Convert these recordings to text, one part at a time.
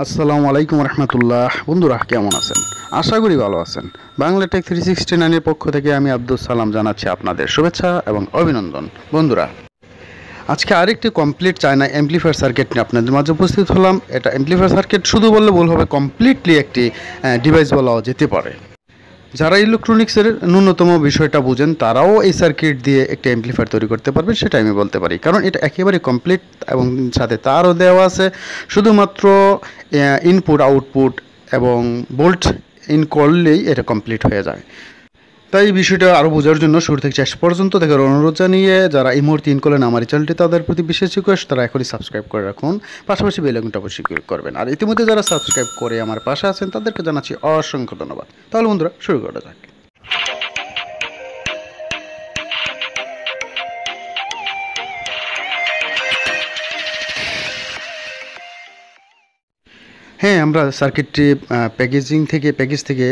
আসসালামু আলাইকুম রহমতুল্লাহ। বন্ধুরা কেমন আছেন? আশা করি ভালো আছেন। বাংলা টেক 369 এর পক্ষ থেকে আমি আব্দুল সালাম জানাচ্ছি আপনাদের শুভেচ্ছা এবং অভিনন্দন। বন্ধুরা, আজকে আরেকটি কমপ্লিট চায়না অ্যাম্পলিফায়ার সার্কিট নিয়ে আপনাদের মাঝে উপস্থিত হলাম। এটা অ্যাম্পলিফায়ার সার্কিট শুধু বললে ভুল হবে, কমপ্লিটলি একটি ডিভাইস বলাও যেতে পারে। যারা ইলেকট্রনিক্সের ন্যূনতম বিষয়টা বুঝেন তারাও এই সার্কিট দিয়ে একটা অ্যাম্পলিফায়ার তৈরি করতে পারবেন, সেটা আমি বলতে পারি। কারণ এটা একেবারে কমপ্লিট এবং সাথে তারও দেওয়া আছে। শুধুমাত্র ইনপুট আউটপুট এবং বোল্ট ইন করলেই এটা কমপ্লিট হয়ে যায়। তাই এই বিষয়টা আরও বোঝার জন্য শুরু থেকে শেষ পর্যন্ত দেখার অনুরোধ জানিয়ে যারা এই মুহূর্তে ইন করলেন আমার এই চ্যানেলটি, তাদের প্রতি বিশেষ রিকোয়েস্ট তারা এখনই সাবস্ক্রাইব করে রাখুন, পাশাপাশি বেল আইকনটা অবশ্যই ক্লিক করবেন। আর ইতিমধ্যে যারা সাবস্ক্রাইব করে আমার পাশে আছেন তাদেরকে জানাচ্ছি অসংখ্য ধন্যবাদ। তাহলে বন্ধুরা শুরু করা যাক। হ্যাঁ, আমরা সার্কিটটি প্যাকেজ থেকে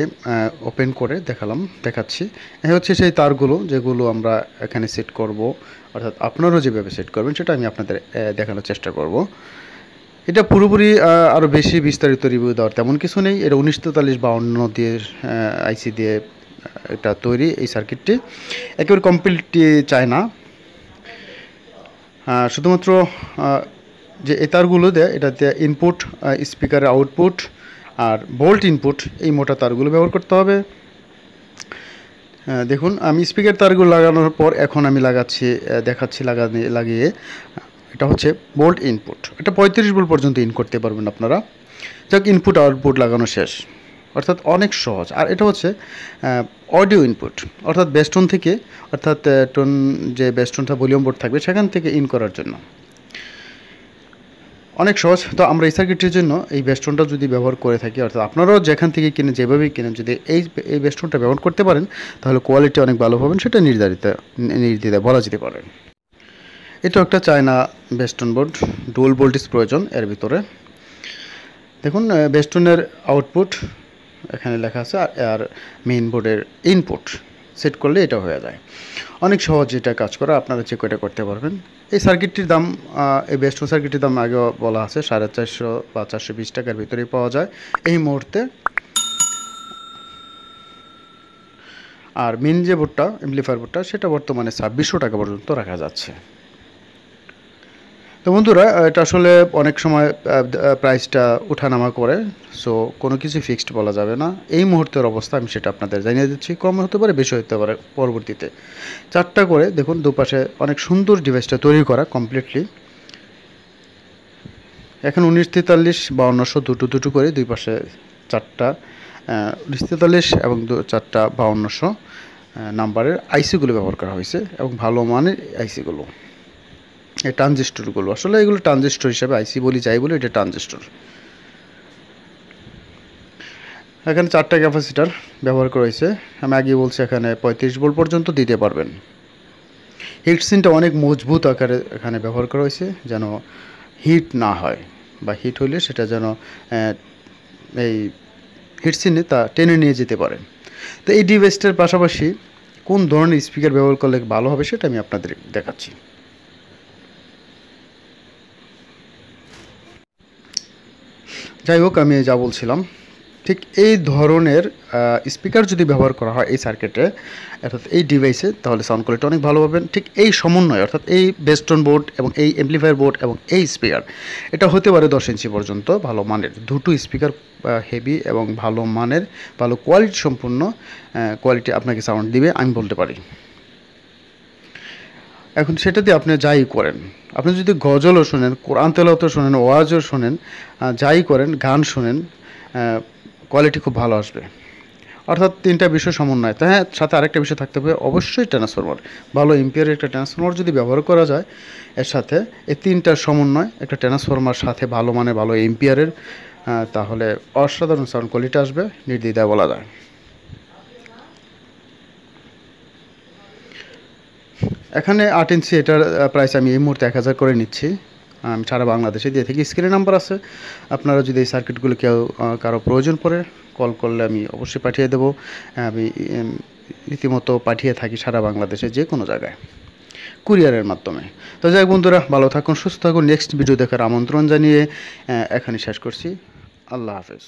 ওপেন করে দেখাচ্ছি। এই হচ্ছে সেই তারগুলো যেগুলো আমরা এখানে সেট করব, অর্থাৎ আপনারাও যেভাবে সেট করবেন সেটা আমি আপনাদের দেখানোর চেষ্টা করব। এটা পুরোপুরি আরও বেশি বিস্তারিত রিভিউ দেওয়ার তেমন কিছু নেই। এটা 1943-52 দিয়ে আইসি দিয়ে এটা তৈরি। এই সার্কিটটি একেবারে কমপ্লিটলি চায়না। শুধুমাত্র যে এই তারগুলো দেয় এটাতে ইনপুট, স্পিকারের আউটপুট আর বোল্ট ইনপুট, এই মোটা তারগুলো ব্যবহার করতে হবে। দেখুন, আমি স্পিকার তারগুলো লাগানোর পর এখন আমি দেখাচ্ছি লাগিয়ে। এটা হচ্ছে বোল্ট ইনপুট। এটা 35 ভোল্ট পর্যন্ত ইন করতে পারবেন আপনারা। যাক, ইনপুট আউটপুট লাগানো শেষ, অর্থাৎ অনেক সহজ। আর এটা হচ্ছে অডিও ইনপুট, অর্থাৎ বেস্টন থেকে, অর্থাৎ যে বেস্টনটা ভলিউম বোর্ড থাকবে সেখান থেকে ইন করার জন্য অনেক সহজ। তো আমরা এই সার্কিটের জন্য এই বেস্টনটা যদি ব্যবহার করে থাকি, অর্থাৎ আপনারাও যেখান থেকে কিনেন, যেভাবেই কিনেন, যদি এই বেস্টনটা ব্যবহার করতে পারেন তাহলে কোয়ালিটি অনেক ভালো পাবেন, সেটা নির্দ্বিধায় বলা যেতে পারে। এটা একটা চায়না বেস্টন বোর্ড, ডুয়াল ভোল্টেজ প্রয়োজন এর ভিতরে। দেখুন, বেস্টনের আউটপুট এখানে লেখা আছে, আর মেইন বোর্ডের ইনপুট সেট করলে এটা হয়ে যায়। অনেক সহজ এটা কাজ করা, আপনারা চেক এটা করতে পারবেন। এই সার্কিটটির দাম, এই বেস্টন সার্কিটটির দাম আগেও বলা আছে 450 বা 420 টাকার ভিতরেই পাওয়া যায় এই মুহূর্তে। আর মেইন যে বোর্ডটা, অ্যাম্পলিফায়ার বোর্ডটা, সেটা বর্তমানে 2600 টাকা পর্যন্ত রাখা যাচ্ছে। তো বন্ধুরা, এটা আসলে অনেক সময় প্রাইসটা ওঠানামা করে, সো কোনো কিছু ফিক্সড বলা যাবে না। এই মুহূর্তের অবস্থা আমি সেটা আপনাদের জানিয়ে দিচ্ছি। কম হতে পারে, বেশি হতে পারে পরবর্তীতে। 4টা করে দেখুন, দুপাশে অনেক সুন্দর ডিভাইসটা তৈরি করা কমপ্লিটলি। এখন 1943-5200 দুটো করে দুই পাশে 4টা 1943 এবং 4টা 5200 নাম্বারের আইসিগুলো ব্যবহার করা হয়েছে, এবং ভালো মানের আইসিগুলো। এই ট্রানজিস্টরগুলো আসলে এগুলো ট্রানজিস্টর হিসাবে আইসি বলি, যাই বলি, এটা ট্রানজিস্টর। এখানে 4টা ক্যাপাসিটার ব্যবহার করা হয়েছে। আমি আগে বলছি এখানে 35 ভোল্ট পর্যন্ত দিতে পারবেন। হিটসিনটা অনেক মজবুত আকারে এখানে ব্যবহার করা হয়েছে, যেন হিট না হয়, বা হিট হইলে সেটা যেন এই হিটসিনে তা টেনে নিয়ে যেতে পারে। তো এই ডিভাইসটার পাশাপাশি কোন ধরনের স্পিকার ব্যবহার করলে ভালো হবে সেটা আমি আপনাদের দেখাচ্ছি। যাই হোক, আমি যা বলছিলাম, ঠিক এই ধরনের স্পিকার যদি ব্যবহার করা হয় এই সার্কিটে, অর্থাৎ এই ডিভাইসে, তাহলে সাউন্ড কোয়ালিটি অনেক ভালো পাবেন। ঠিক এই সমন্বয়, অর্থাৎ এই বেস্টন বোর্ড এবং এই অ্যাম্পলিফায়ার বোর্ড এবং এই স্পিকার, এটা হতে পারে 10 ইঞ্চি পর্যন্ত ভালো মানের দুটো স্পিকার, হেভি এবং ভালো মানের, ভালো কোয়ালিটি সম্পূর্ণ কোয়ালিটি আপনাকে সাউন্ড দিবে, আমি বলতে পারি। এখন সেটা দিয়ে আপনি যাই করেন, আপনি যদি গজলও শোনেন, কোরআন তেলাওয়াতও শোনেন, ওয়াজও শোনেন, যাই করেন, গান শোনেন, কোয়ালিটি খুব ভালো আসবে। অর্থাৎ 3টা বিষয় সমন্বয়। তো হ্যাঁ, সাথে আরেকটা বিষয় থাকতে হবে, অবশ্যই ট্রান্সফরমার, ভালো এম্পিয়ারের একটা ট্রান্সফরমার যদি ব্যবহার করা যায়, এর সাথে এই 3টার সমন্বয়, একটা ট্রান্সফরমার সাথে ভালো মানের ভালো এম্পিয়ারের, তাহলে অসাধারণ সাউন্ড কোয়ালিটি আসবে, নির্দ্বিধায় বলা যায়। এখানে 8 ইঞ্চি, এটার প্রাইস আমি এই মুহূর্তে 1000 করে নিচ্ছি। আমি সারা বাংলাদেশে দিয়ে থাকি, স্ক্রিনে নাম্বার আছে। আপনারা যদি এই সার্কিটগুলো কারো প্রয়োজন পড়ে, কল করলে আমি অবশ্যই পাঠিয়ে দেবো। আমি রীতিমতো পাঠিয়ে থাকি সারা বাংলাদেশে যে কোনো জায়গায় কুরিয়ারের মাধ্যমে। তো যাই বন্ধুরা, ভালো থাকুন, সুস্থ থাকুন। নেক্সট ভিডিও দেখার আমন্ত্রণ জানিয়ে এখানে শেষ করছি। আল্লাহ হাফেজ।